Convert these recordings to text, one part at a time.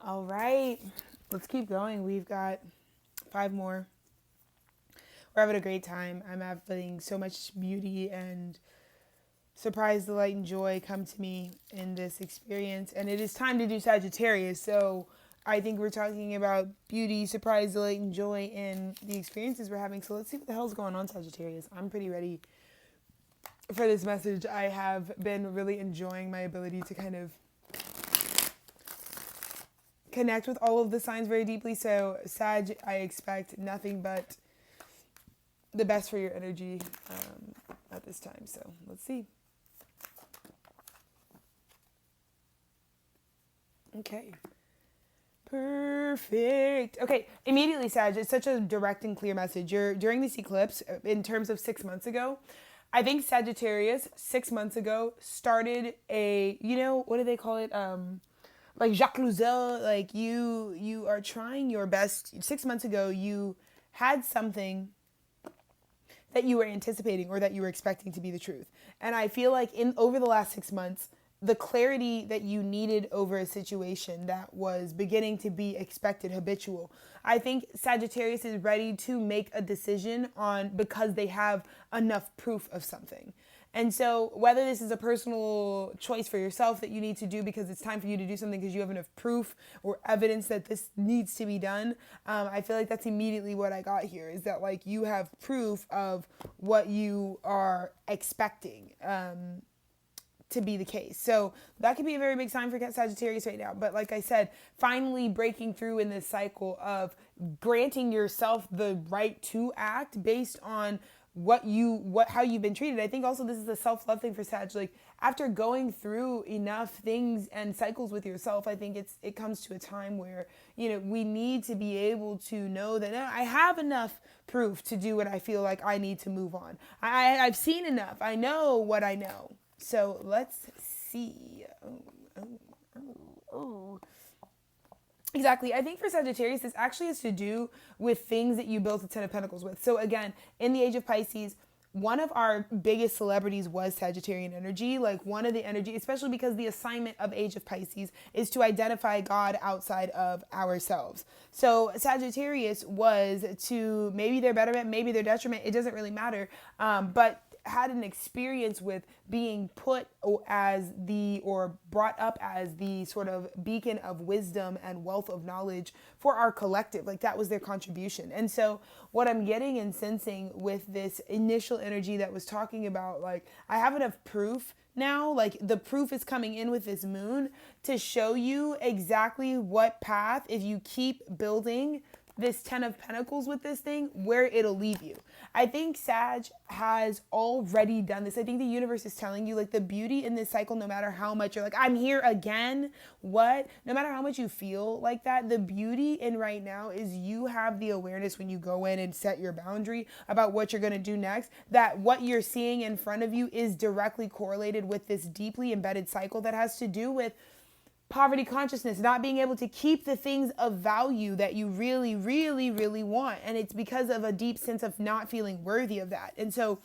All right, let's keep going. We've got 5 more. We're having a great time. I'm having so much beauty and surprise, delight, and joy come to me in this experience. And it is time to do Sagittarius. So I think we're talking about beauty, surprise, delight, and joy in the experiences we're having. So let's see what the hell's going on, Sagittarius. I'm pretty ready for this message. I have been really enjoying my ability to kind of connect with all of the signs very deeply. So Sag, I expect nothing but the best for your energy at this time. So let's see. Okay. Perfect. Okay, immediately, Sag, it's such a direct and clear message. You're during this eclipse, in terms of 6 months ago, I think Sagittarius 6 months ago started a, what do they call it? Like Jacques Louzel, like you are trying your best. 6 months ago, you had something that you were anticipating or that you were expecting to be the truth. And I feel like in over the last 6 months, the clarity that you needed over a situation that was beginning to be expected habitual. I think Sagittarius is ready to make a decision on because they have enough proof of something. And so whether this is a personal choice for yourself that you need to do because it's time for you to do something because you have enough proof or evidence that this needs to be done, I feel like that's immediately what I got here is that like you have proof of what you are expecting to be the case. So that could be a very big sign for Sagittarius right now. But like I said, finally breaking through in this cycle of granting yourself the right to act based on how you've been treated. I think also this is a self-love thing for Sag. Like after going through enough things and cycles with yourself, I think it comes to a time where, we need to be able to know that I have enough proof to do what I feel like I need to move on. I've seen enough. I know what I know. So let's see. Oh. Exactly. I think for Sagittarius, this actually has to do with things that you built the Ten of Pentacles with. So again, in the age of Pisces, one of our biggest celebrities was Sagittarian energy. Like one of the energy, especially because the assignment of age of Pisces is to identify God outside of ourselves. So Sagittarius was to maybe their betterment, maybe their detriment. It doesn't really matter. But had an experience with being put as or brought up as the sort of beacon of wisdom and wealth of knowledge for our collective. Like that was their contribution. And so what I'm getting and sensing with this initial energy that was talking about, like, I have enough proof now, like the proof is coming in with this moon to show you exactly what path, if you keep building this Ten of Pentacles with this thing, where it'll leave you. I think Sag has already done this. I think the universe is telling you, like, the beauty in this cycle, no matter how much you're like, I'm here again, what? No matter how much you feel like that, the beauty in right now is you have the awareness when you go in and set your boundary about what you're going to do next, that what you're seeing in front of you is directly correlated with this deeply embedded cycle that has to do with poverty consciousness, not being able to keep the things of value that you really, really, really want. And it's because of a deep sense of not feeling worthy of that. And so,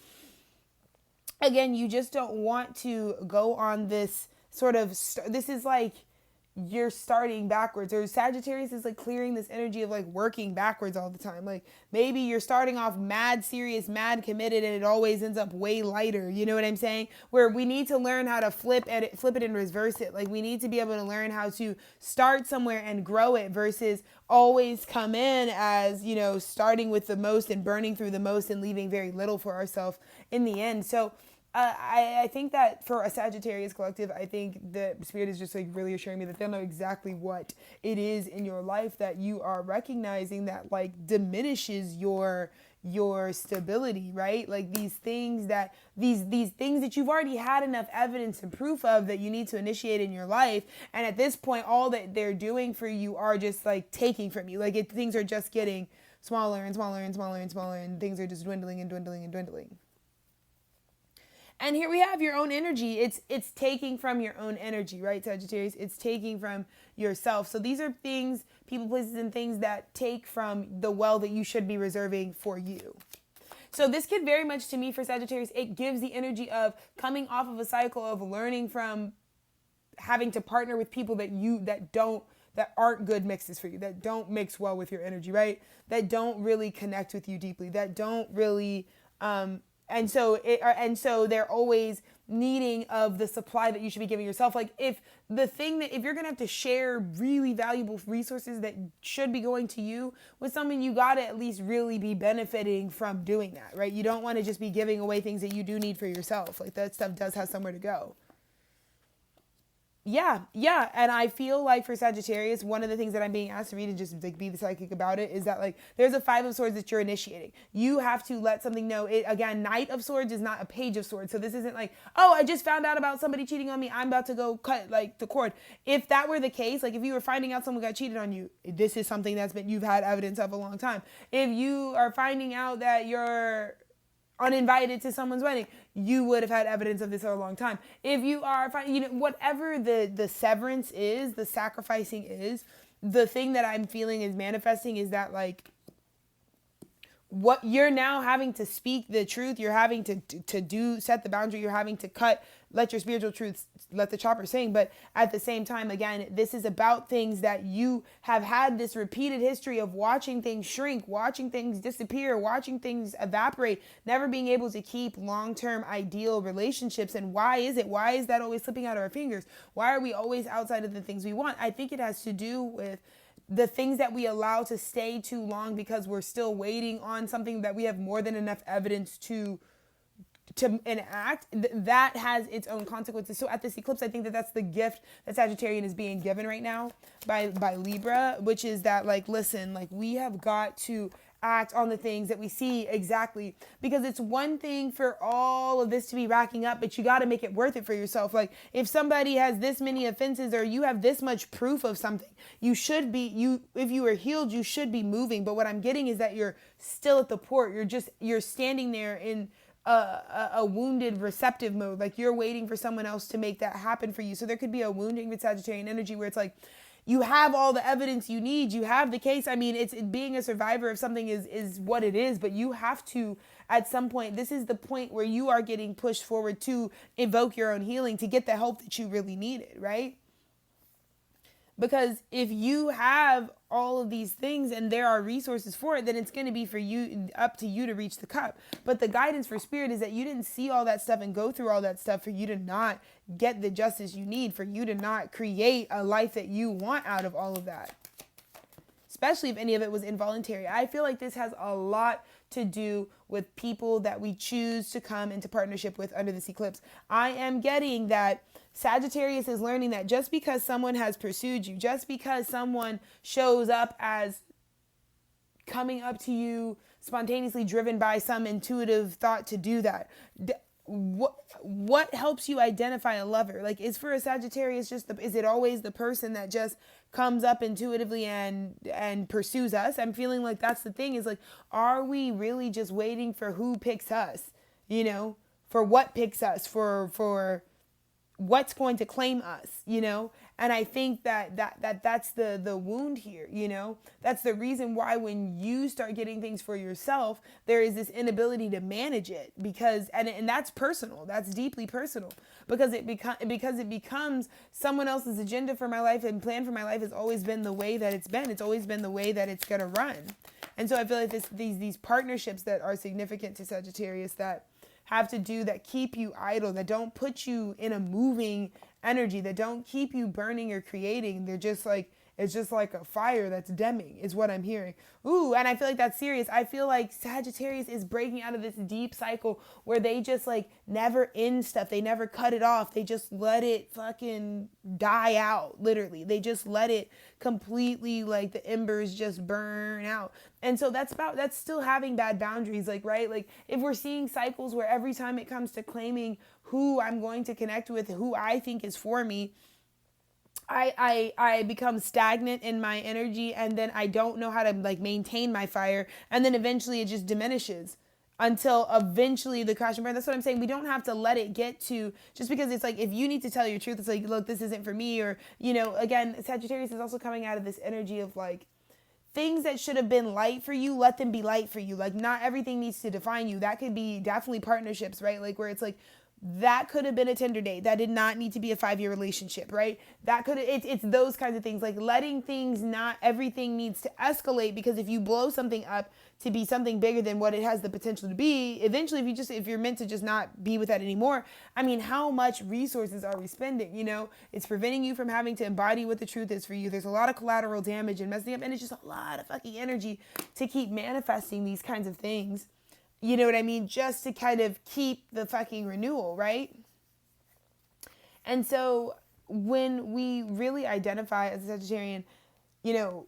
again, you just don't want to go on this sort of, this is like, you're starting backwards, or Sagittarius is like clearing this energy of like working backwards all the time. Like maybe you're starting off mad serious, mad committed, and it always ends up way lighter. You know what I'm saying? Where we need to learn how to flip it and reverse it. Like we need to be able to learn how to start somewhere and grow it versus always come in as, starting with the most and burning through the most and leaving very little for ourselves in the end. So I think that for a Sagittarius collective, I think the spirit is just like really assuring me that they'll know exactly what it is in your life that you are recognizing that like diminishes your stability, right? Like these things that you've already had enough evidence and proof of that you need to initiate in your life, and at this point all that they're doing for you are just like taking from you. Like things are just getting smaller and smaller and smaller and smaller, and things are just dwindling and dwindling and dwindling. And here we have your own energy. It's taking from your own energy, right, Sagittarius? It's taking from yourself. So these are things, people, places, and things that take from the well that you should be reserving for you. So this could very much, to me, for Sagittarius, it gives the energy of coming off of a cycle of learning from having to partner with people that that aren't good mixes for you, that don't mix well with your energy, right? That don't really connect with you deeply, that don't really, and so they're always needing of the supply that you should be giving yourself. Like if you're gonna have to share really valuable resources that should be going to you with someone, you gotta at least really be benefiting from doing that, right? You don't want to just be giving away things that you do need for yourself. Like that stuff does have somewhere to go. Yeah. And I feel like for Sagittarius, one of the things that I'm being asked to read and just like be the psychic about it is that like there's a 5 of Swords that you're initiating. You have to let something know. It again, Knight of Swords is not a Page of Swords. So this isn't like, oh, I just found out about somebody cheating on me, I'm about to go cut like the cord. If that were the case, like if you were finding out someone got cheated on you, this is something you've had evidence of a long time. If you are finding out that you're uninvited to someone's wedding, you would have had evidence of this for a long time. If you are, whatever the severance is, the sacrificing is, the thing that I'm feeling is manifesting is that like what you're now having to speak the truth, you're having to set the boundary, you're having to let your spiritual truths, let the chopper sing. But at the same time, again, this is about things that you have had this repeated history of watching things shrink, watching things disappear, watching things evaporate, never being able to keep long-term ideal relationships. And why is it? Why is that always slipping out of our fingers? Why are we always outside of the things we want? I think it has to do with the things that we allow to stay too long because we're still waiting on something that we have more than enough evidence to enact. That has its own consequences. So at this eclipse, I think that that's the gift that Sagittarian is being given right now by Libra, which is that like, listen, like we have got to act on the things that we see exactly, because it's one thing for all of this to be racking up, but you got to make it worth it for yourself. Like if somebody has this many offenses or you have this much proof of something, if you are healed, you should be moving. But what I'm getting is that you're still at the port. You're standing there in a wounded receptive mode. Like you're waiting for someone else to make that happen for you. So there could be a wounding with Sagittarian energy where it's like, you have all the evidence you need. You have the case. I mean, it's being a survivor of something is what it is, but you have to, at some point, this is the point where you are getting pushed forward to evoke your own healing, to get the help that you really needed, right? Because if you have all of these things and there are resources for it, then it's going to be up to you to reach the cup. But the guidance for spirit is that you didn't see all that stuff and go through all that stuff for you to not get the justice you need, for you to not create a life that you want out of all of that. Especially if any of it was involuntary. I feel like this has a lot to do with people that we choose to come into partnership with under this eclipse. I am getting that Sagittarius is learning that just because someone has pursued you, just because someone shows up as coming up to you spontaneously driven by some intuitive thought to do that, what helps you identify a lover? Like, is for a Sagittarius is it always the person that just comes up intuitively and pursues us? I'm feeling like that's the thing, is like, are we really just waiting for who picks us? For what picks us, for what's going to claim us, And I think that's the wound here, That's the reason why when you start getting things for yourself, there is this inability to manage it, because and that's personal. That's deeply personal, because it becomes someone else's agenda for my life, and plan for my life has always been the way that it's been. It's always been the way that it's going to run. And so I feel like these partnerships that are significant to Sagittarius that keep you idle, that don't put you in a moving energy, that don't keep you burning or creating. They're just like, it's just like a fire that's dimming, is what I'm hearing. Ooh, and I feel like that's serious. I feel like Sagittarius is breaking out of this deep cycle where they just like never end stuff. They never cut it off. They just let it fucking die out, literally. They just let it completely, like the embers just burn out. And so that's still having bad boundaries, like, right? Like if we're seeing cycles where every time it comes to claiming who I'm going to connect with, who I think is for me, I become stagnant in my energy, and then I don't know how to like maintain my fire, and then eventually it just diminishes until eventually the crash and burn. That's what I'm saying. We don't have to let it get to, just because it's like, if you need to tell your truth, it's like, look, this isn't for me, or again, Sagittarius is also coming out of this energy of like, things that should have been light for you, let them be light for you. Like, not everything needs to define you. That could be definitely partnerships, right? Like where it's like, that could have been a Tinder date. That did not need to be a 5-year relationship, right? That could have, it's those kinds of things, like letting things, not everything needs to escalate, because if you blow something up to be something bigger than what it has the potential to be, eventually if you're meant to just not be with that anymore, I mean, how much resources are we spending? You know, it's preventing you from having to embody what the truth is for you. There's a lot of collateral damage and messing up, and it's just a lot of fucking energy to keep manifesting these kinds of things. You know what I mean? Just to kind of keep the fucking renewal, right? And so when we really identify as a Sagittarian, you know,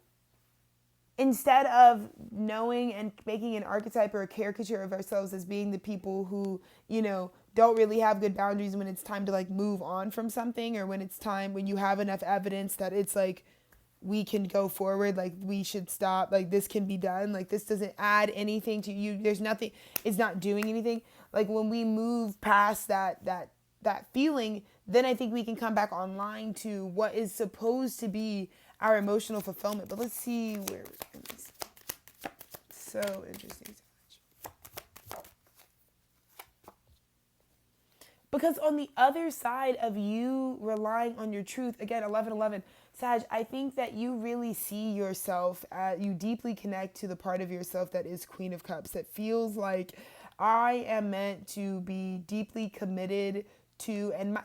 instead of knowing and making an archetype or a caricature of ourselves as being the people who, you know, don't really have good boundaries when it's time to like move on from something, or when it's time, when you have enough evidence that it's like, we can go forward, like we should stop, like this can be done, like this doesn't add anything to you, there's nothing, it's not doing anything. Like when we move past that feeling, then I think we can come back online to what is supposed to be our emotional fulfillment. But let's see where it's so interesting. Because on the other side of you relying on your truth, again, 11:11, Sag, I think that you really see yourself, you deeply connect to the part of yourself that is Queen of Cups, that feels like I am meant to be deeply committed to, and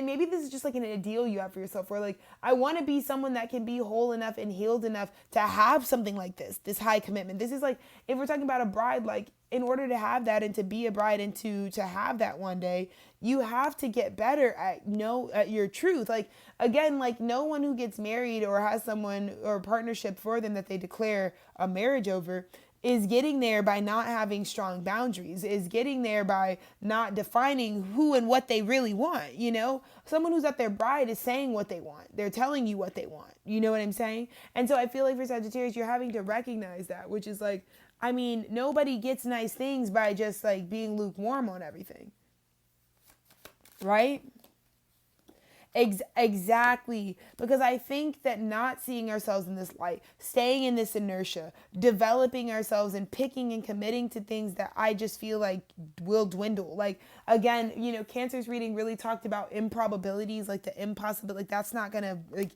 maybe this is just like an ideal you have for yourself, where like, I want to be someone that can be whole enough and healed enough to have something like this high commitment. This is like, if we're talking about a bride, like in order to have that and to be a bride and to have that one day, you have to get better at your truth. Like, again, like no one who gets married or has someone or a partnership for them that they declare a marriage over is getting there by not having strong boundaries, is getting there by not defining who and what they really want. You know, someone who's at their bride is saying what they want. They're telling you what they want. You know what I'm saying? And so I feel like for Sagittarius, you're having to recognize that, which is like, I mean, nobody gets nice things by just like being lukewarm on everything. Right? Exactly. Because I think that not seeing ourselves in this light, staying in this inertia, developing ourselves and picking and committing to things that I just feel like will dwindle. Like, again, you know, Cancer's reading really talked about improbabilities, like the impossibility, like that's not gonna, like,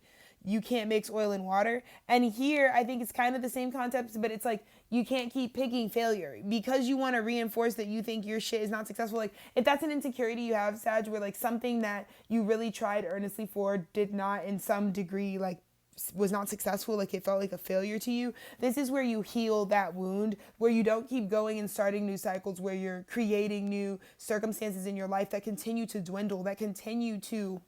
you can't mix oil and water. And here, I think it's kind of the same concept, but it's like, you can't keep picking failure because you want to reinforce that you think your shit is not successful. Like, if that's an insecurity you have, Sag, where like something that you really tried earnestly for did not in some degree, like, was not successful, like it felt like a failure to you, this is where you heal that wound, where you don't keep going and starting new cycles, where you're creating new circumstances in your life that continue to dwindle, that continue to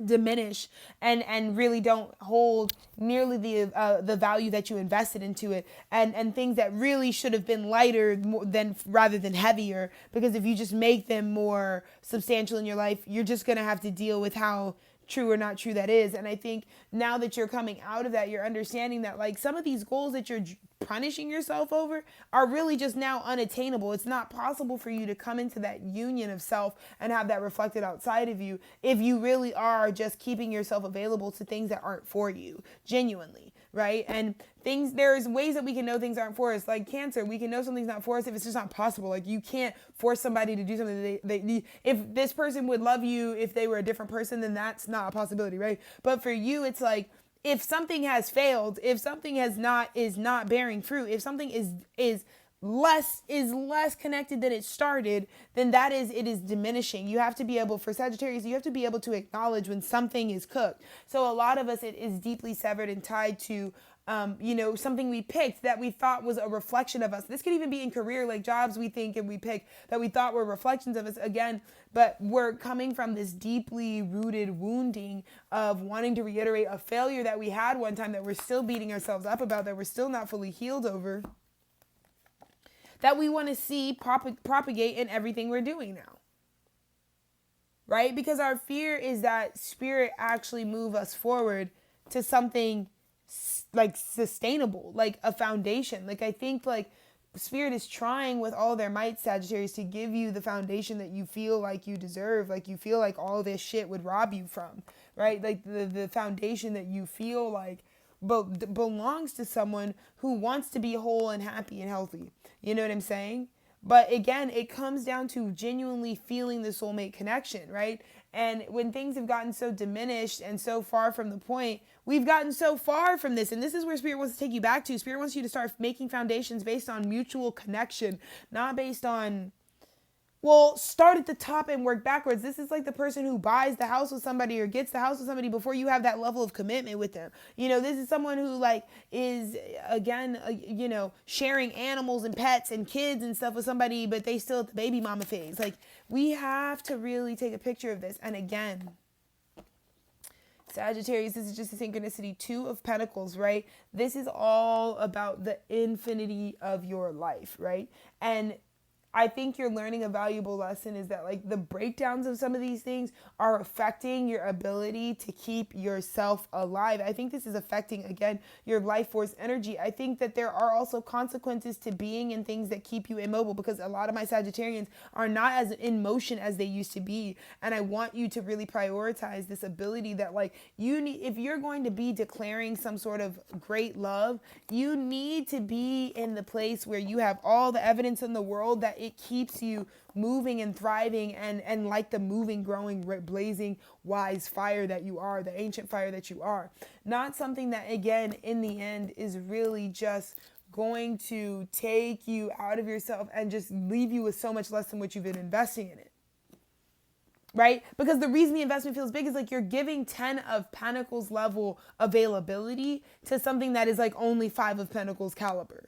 diminish and really don't hold nearly the value that you invested into it, and things that really should have been lighter than rather than heavier, because if you just make them more substantial in your life, you're just going to have to deal with how true or not true that is. And I think now that you're coming out of that, you're understanding that like some of these goals that you're punishing yourself over are really just now unattainable. It's not possible for you to come into that union of self and have that reflected outside of you if you really are just keeping yourself available to things that aren't for you, genuinely, right? And things, there's ways that we can know things aren't for us. Like Cancer, we can know something's not for us if it's just not possible. Like you can't force somebody to do something they if this person would love you if they were a different person, then that's not a possibility, right? But for you, it's like, if something has failed, if something is not bearing fruit, if something is less connected than it started, then it is diminishing. You have to be able, for Sagittarius, you have to be able to acknowledge when something is cooked. So a lot of us, it is deeply severed and tied to something we picked that we thought was a reflection of us. This could even be in career, like jobs we think and we pick that we thought were reflections of us again, but we're coming from this deeply rooted wounding of wanting to reiterate a failure that we had one time that we're still beating ourselves up about, that we're still not fully healed over, that we want to see propagate in everything we're doing now. Right? Because our fear is that spirit actually move us forward to something like sustainable, like a foundation. Like I think like spirit is trying with all their might, Sagittarius, to give you the foundation that you feel like you deserve, like you feel like all this shit would rob you from, right? Like the foundation that you feel like belongs to someone who wants to be whole and happy and healthy. You know what I'm saying? But again, it comes down to genuinely feeling the soulmate connection, right? And when things have gotten so diminished and so far from the point, we've gotten so far from this. And this is where Spirit wants to take you back to. Spirit wants you to start making foundations based on mutual connection, not based on, well, start at the top and work backwards. This is like the person who buys the house with somebody or gets the house with somebody before you have that level of commitment with them. This is someone who like is, again, sharing animals and pets and kids and stuff with somebody, but they still at the baby mama phase. Like, we have to really take a picture of this. And again, Sagittarius, this is just a synchronicity. 2 of Pentacles, right? This is all about the infinity of your life, right? And I think you're learning a valuable lesson is that like the breakdowns of some of these things are affecting your ability to keep yourself alive. I think this is affecting, again, your life force energy. I think that there are also consequences to being in things that keep you immobile, because a lot of my Sagittarians are not as in motion as they used to be. And I want you to really prioritize this ability that like you need, if you're going to be declaring some sort of great love, you need to be in the place where you have all the evidence in the world that it keeps you moving and thriving and like the moving, growing, blazing, wise fire that you are, the ancient fire that you are. Not something that, again, in the end is really just going to take you out of yourself and just leave you with so much less than what you've been investing in it. Right? Because the reason the investment feels big is like you're giving 10 of Pentacles level availability to something that is like only 5 of Pentacles caliber.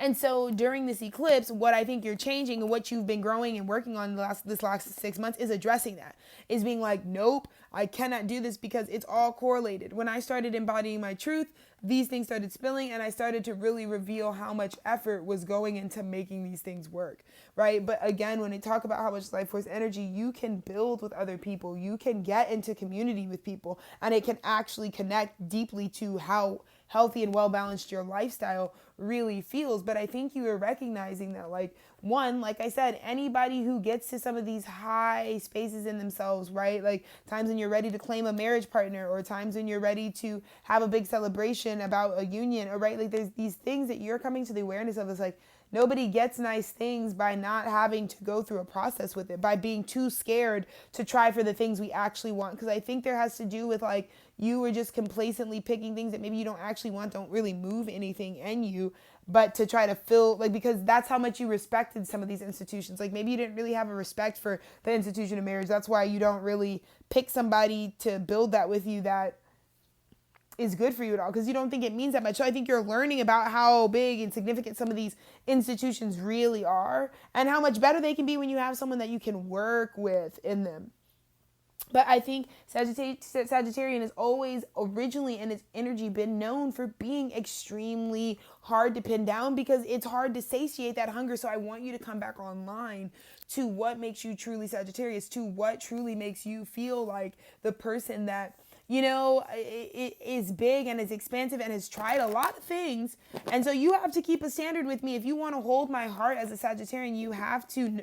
And so during this eclipse, what I think you're changing and what you've been growing and working on this last 6 months is addressing that. Is being like, nope, I cannot do this because it's all correlated. When I started embodying my truth, these things started spilling and I started to really reveal how much effort was going into making these things work, right? But again, when I talk about how much life force energy, you can build with other people. You can get into community with people and it can actually connect deeply to how healthy and well-balanced your lifestyle really feels. But I think you are recognizing that, like, one, like I said, anybody who gets to some of these high spaces in themselves, right? Like times when you're ready to claim a marriage partner or times when you're ready to have a big celebration about a union, or right, like there's these things that you're coming to the awareness of. It's like, nobody gets nice things by not having to go through a process with it, by being too scared to try for the things we actually want. Because I think there has to do with like you were just complacently picking things that maybe you don't actually want, don't really move anything in you, but to try to fill, like, because that's how much you respected some of these institutions. Like maybe you didn't really have a respect for the institution of marriage. That's why you don't really pick somebody to build that with you that is good for you at all, because you don't think it means that much. So I think you're learning about how big and significant some of these institutions really are and how much better they can be when you have someone that you can work with in them. But I think Sagittarian has always originally in its energy been known for being extremely hard to pin down because it's hard to satiate that hunger. So I want you to come back online to what makes you truly Sagittarius, to what truly makes you feel like the person that, you know, it is big and is expansive and has tried a lot of things. And so you have to keep a standard with me. If you want to hold my heart as a Sagittarian,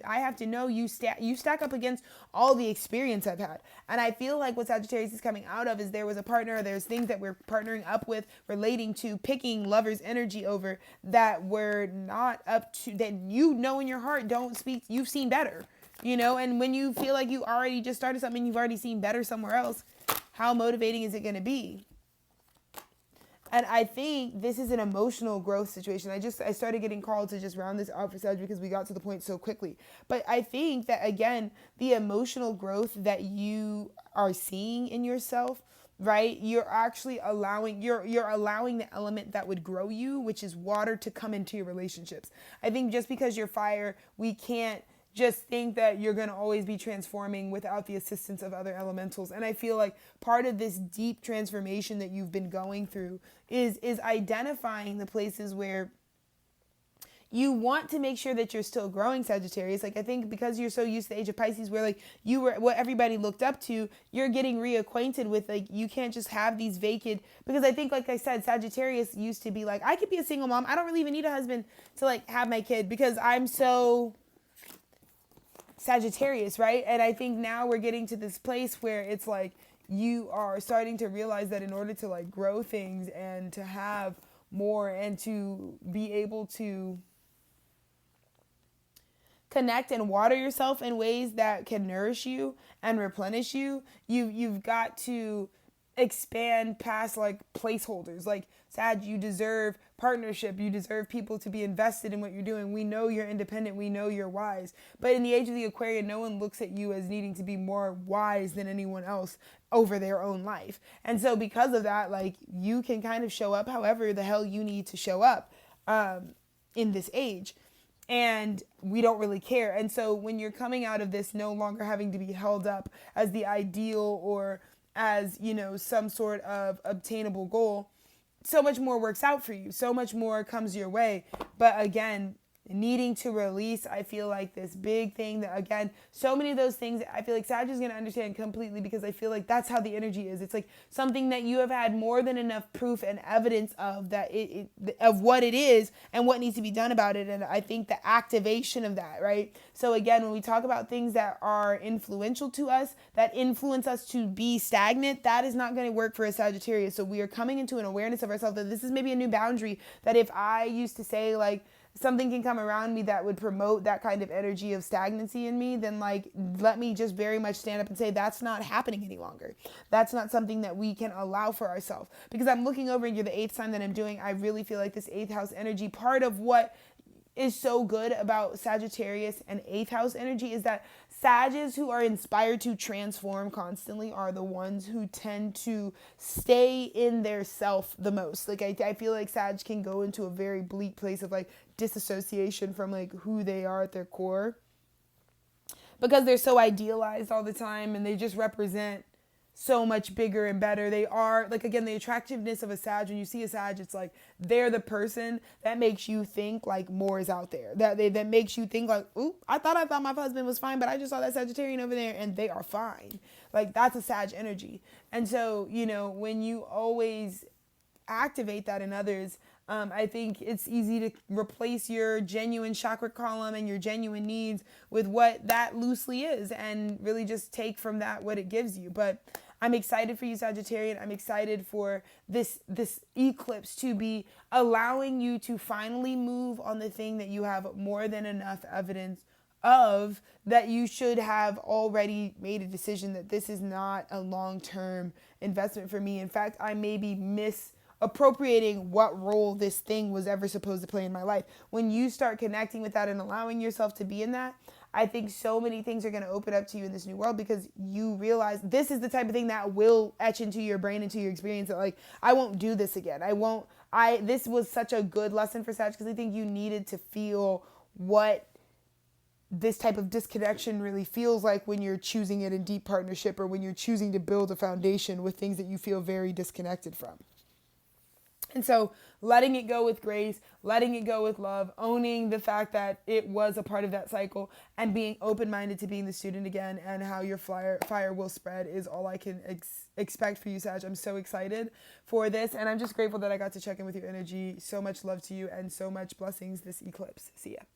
I have to know you stack up against all the experience I've had. And I feel like what Sagittarius is coming out of is there was a partner, there's things that we're partnering up with relating to picking lover's energy over that were not up to, that you know in your heart don't speak, you've seen better, you know, and when you feel like you already just started something, you've already seen better somewhere else, how motivating is it going to be? And I think this is an emotional growth situation. I started getting called to just round this out for Sag because we got to the point so quickly. But I think that, again, the emotional growth that you are seeing in yourself, right? You're actually allowing, you're allowing the element that would grow you, which is water, to come into your relationships. I think just because you're fire, we can't just think that you're going to always be transforming without the assistance of other elementals. And I feel like part of this deep transformation that you've been going through is identifying the places where you want to make sure that you're still growing, Sagittarius. Like, I think because you're so used to the age of Pisces where like you were what everybody looked up to, you're getting reacquainted with, like, you can't just have these vacant, because I think, like I said, Sagittarius used to be like, I could be a single mom. I don't really even need a husband to like have my kid because I'm so Sagittarius, right? And I think now we're getting to this place where it's like you are starting to realize that in order to like grow things and to have more and to be able to connect and water yourself in ways that can nourish you and replenish you, you've got to expand past like placeholders. Like, Sag, you deserve partnership. You deserve people to be invested in what you're doing. We know you're independent. We know you're wise. But in the age of the Aquarian, no one looks at you as needing to be more wise than anyone else over their own life. And so because of that, like, you can kind of show up however the hell you need to show up in this age. And we don't really care. And so when you're coming out of this no longer having to be held up as the ideal or as, you know, some sort of obtainable goal, so much more works out for you. So much more comes your way. But again, needing to release, I feel like this big thing that, again, so many of those things I feel like Sag is going to understand completely, because I feel like that's how the energy is. It's like something that you have had more than enough proof and evidence of, that of what it is and what needs to be done about it. And I think the activation of that, right? So again, when we talk about things that are influential to us, that influence us to be stagnant, that is not going to work for a Sagittarius. So we are coming into an awareness of ourselves that this is maybe a new boundary, that if I used to say like, something can come around me that would promote that kind of energy of stagnancy in me, then like, let me just very much stand up and say that's not happening any longer. That's not something that we can allow for ourselves. Because I'm looking over and you're the 8th sign that I'm doing. I really feel like this 8th house energy, part of what is so good about Sagittarius and 8th house energy is that Sages who are inspired to transform constantly are the ones who tend to stay in their self the most. Like I feel like Sag can go into a very bleak place of like disassociation from like who they are at their core, because they're so idealized all the time and they just represent so much bigger and better. They are, like, again, the attractiveness of a Sag, when you see a Sag, it's like they're the person that makes you think like more is out there. That makes you think like, ooh, I thought my husband was fine, but I just saw that Sagittarian over there and they are fine. Like, that's a Sag energy. And so, you know, when you always activate that in others, I think it's easy to replace your genuine chakra column and your genuine needs with what that loosely is, and really just take from that what it gives you. But I'm excited for you, Sagittarian. I'm excited for this eclipse to be allowing you to finally move on the thing that you have more than enough evidence of, that you should have already made a decision that this is not a long-term investment for me. In fact, I may be misappropriating what role this thing was ever supposed to play in my life. When you start connecting with that and allowing yourself to be in that, I think so many things are going to open up to you in this new world, because you realize this is the type of thing that will etch into your brain, into your experience, that like, I won't do this again. This was such a good lesson for Sag, because I think you needed to feel what this type of disconnection really feels like when you're choosing it in deep partnership, or when you're choosing to build a foundation with things that you feel very disconnected from. And so letting it go with grace, letting it go with love, owning the fact that it was a part of that cycle, and being open-minded to being the student again, and how your fire will spread, is all I can expect for you, Sag. I'm so excited for this, and I'm just grateful that I got to check in with your energy. So much love to you and so much blessings this eclipse. See ya.